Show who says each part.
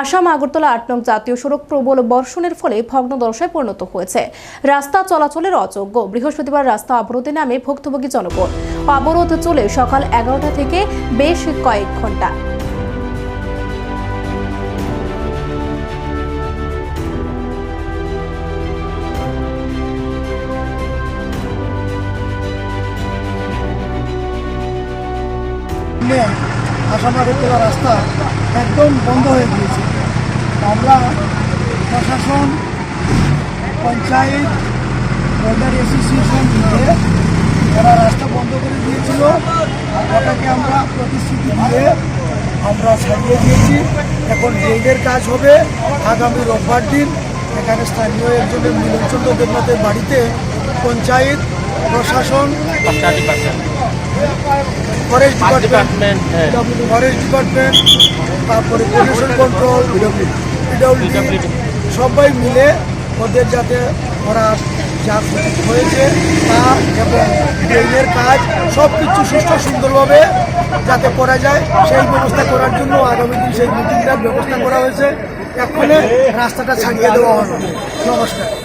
Speaker 1: আসাম আগরতলা ৮ নং জাতীয় সড়ক প্রবল বর্ষণের ফলে ভগ্নদশায় পরিণত হয়েছে। রাস্তা চলাচলের অযোগ্য। বৃহস্পতিবার রাস্তা অবরোধে নামে ভুক্তভোগী জনগণ। অবরোধ চলে সকাল 11টা থেকে বেশ কয়েক ঘন্টা।
Speaker 2: আসাম আগরতলা রাস্তা একদম বন্ধ হয়ে গিয়েছে। আমরা প্রশাসন, পঞ্চায়েত, ওয়েদার অ্যাসোসিয়েশন মিলে ওরা রাস্তা বন্ধ করে দিয়েছিল। ওটাকে আমরা প্রতিশ্রুতি দিয়ে আমরা ছাড়িয়ে দিয়েছি। এখন ড্রেনের কাজ হবে আগামী রোববার দিন। এখানে স্থানীয় একজনের মিলনচন্দ্র দেবনাথের বাড়িতে পঞ্চায়েত, প্রশাসন, ফরেস্ট ডিপার্টমেন্ট, তারপরে পলিউশন কন্ট্রোল, পিডব্লিউডি সবাই মিলে ওদের যাতে ওরা যা হয়েছে তা এবং ড্রেনের কাজ সব কিছু সুষ্ঠু সুন্দরভাবে যাতে করা যায় সেই ব্যবস্থা করার জন্য আগামী দিন সেই মিটিংটার ব্যবস্থা করা হয়েছে। এক্ষণে রাস্তাটা ছাড়িয়ে দেওয়া হবে। নমস্কার।